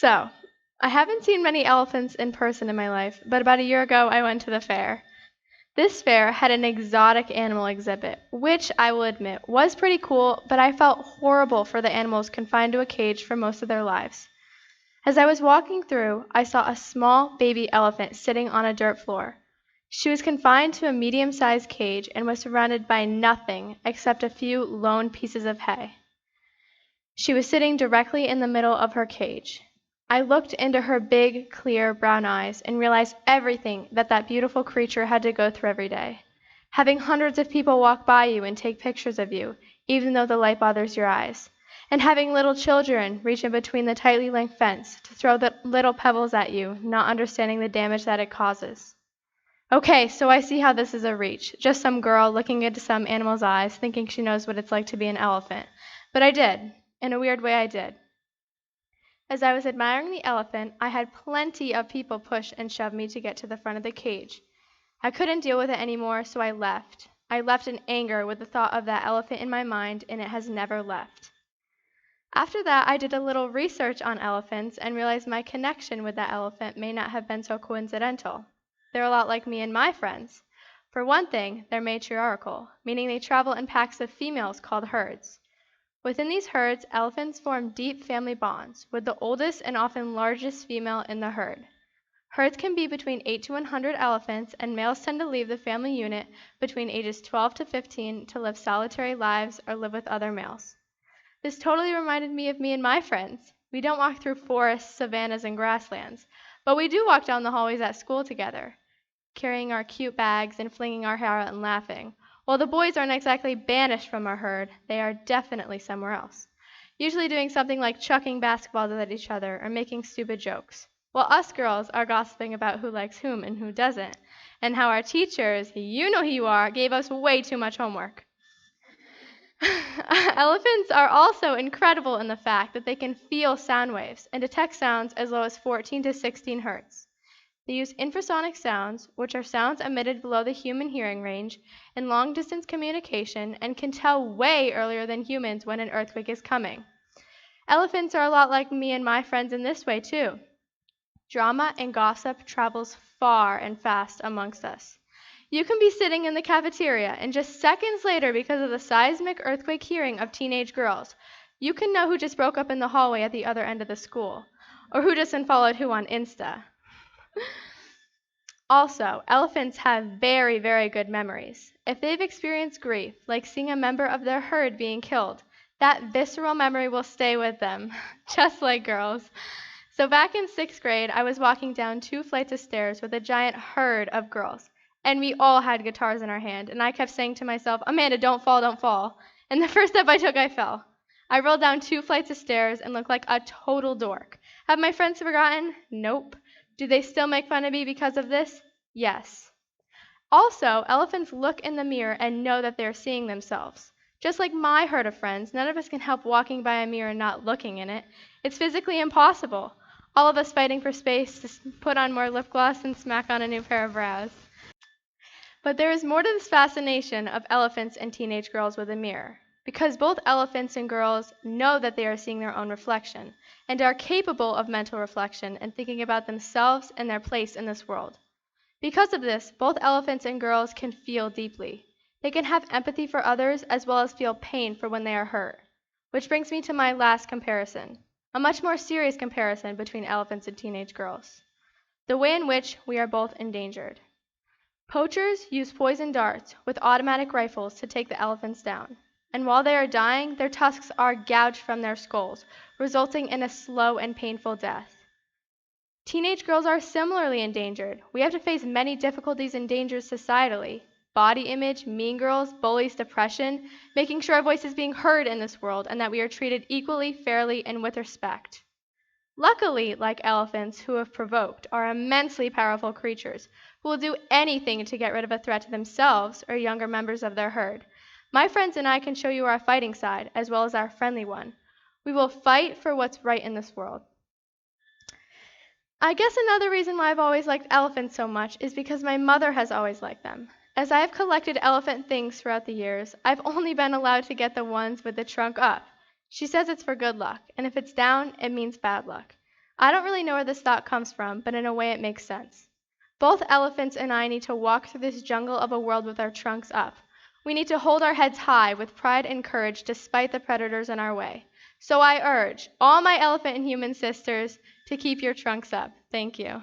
So, I haven't seen many elephants in person in my life, but about a year ago I went to the fair. This fair had an exotic animal exhibit, which I will admit was pretty cool, but I felt horrible for the animals confined to a cage for most of their lives. As I was walking through, I saw a small baby elephant sitting on a dirt floor. She was confined to a medium-sized cage and was surrounded by nothing except a few lone pieces of hay. She was sitting directly in the middle of her cage. I looked into her big, clear brown eyes and realized everything that beautiful creature had to go through every day. Having hundreds of people walk by you and take pictures of you, even though the light bothers your eyes. And having little children reach in between the tightly linked fence to throw the little pebbles at you, not understanding the damage that it causes. Okay, so I see how this is a reach. Just some girl looking into some animal's eyes, thinking she knows what it's like to be an elephant. But I did. In a weird way, I did. As I was admiring the elephant, I had plenty of people push and shove me to get to the front of the cage. I couldn't deal with it anymore, so I left. I left in anger with the thought of that elephant in my mind, and it has never left. After that, I did a little research on elephants and realized my connection with that elephant may not have been so coincidental. They're a lot like me and my friends. For one thing, they're matriarchal, meaning they travel in packs of females called herds. Within these herds, elephants form deep family bonds with the oldest and often largest female in the herd. Herds can be between 8 to 100 elephants, and males tend to leave the family unit between ages 12 to 15 to live solitary lives or live with other males. This totally reminded me of me and my friends. We don't walk through forests, savannas, and grasslands, but we do walk down the hallways at school together, carrying our cute bags and flinging our hair out and laughing. While the boys aren't exactly banished from our herd, they are definitely somewhere else, usually doing something like chucking basketballs at each other or making stupid jokes, while us girls are gossiping about who likes whom and who doesn't, and how our teachers, you know who you are, gave us way too much homework. Elephants are also incredible in the fact that they can feel sound waves and detect sounds as low as 14 to 16 hertz. They use infrasonic sounds, which are sounds emitted below the human hearing range, in long-distance communication and can tell way earlier than humans when an earthquake is coming. Elephants are a lot like me and my friends in this way, too. Drama and gossip travels far and fast amongst us. You can be sitting in the cafeteria, and just seconds later, because of the seismic earthquake hearing of teenage girls, you can know who just broke up in the hallway at the other end of the school, or who just unfollowed who on Insta. Also, elephants have very, very good memories. If they've experienced grief, like seeing a member of their herd being killed, that visceral memory will stay with them, just like girls. So back in 6th grade, I was walking down 2 flights of stairs with a giant herd of girls, and we all had guitars in our hand, and I kept saying to myself, Amanda, don't fall, don't fall. And the first step I took, I fell. I rolled down 2 flights of stairs and looked like a total dork. Have my friends forgotten? Nope. Do they still make fun of me because of this? Yes. Also, elephants look in the mirror and know that they're seeing themselves. Just like my herd of friends, none of us can help walking by a mirror and not looking in it. It's physically impossible. All of us fighting for space to put on more lip gloss and smack on a new pair of brows. But there is more to this fascination of elephants and teenage girls with a mirror, because both elephants and girls know that they are seeing their own reflection, and are capable of mental reflection and thinking about themselves and their place in this world. Because of this, both elephants and girls can feel deeply. They can have empathy for others as well as feel pain for when they are hurt. Which brings me to my last comparison, a much more serious comparison between elephants and teenage girls. The way in which we are both endangered. Poachers use poison darts with automatic rifles to take the elephants down. And while they are dying, their tusks are gouged from their skulls, resulting in a slow and painful death. Teenage girls are similarly endangered. We have to face many difficulties and dangers societally. Body image, mean girls, bullies, depression, making sure our voice is being heard in this world and that we are treated equally, fairly, and with respect. Luckily, like elephants who, if provoked, are immensely powerful creatures who will do anything to get rid of a threat to themselves or younger members of their herd. My friends and I can show you our fighting side as well as our friendly one. We will fight for what's right in this world. I guess another reason why I've always liked elephants so much is because my mother has always liked them. As I have collected elephant things throughout the years, I've only been allowed to get the ones with the trunk up. She says it's for good luck, and if it's down, it means bad luck. I don't really know where this thought comes from, but in a way it makes sense. Both elephants and I need to walk through this jungle of a world with our trunks up. We need to hold our heads high with pride and courage despite the predators in our way. So I urge all my elephant and human sisters to keep your trunks up. Thank you.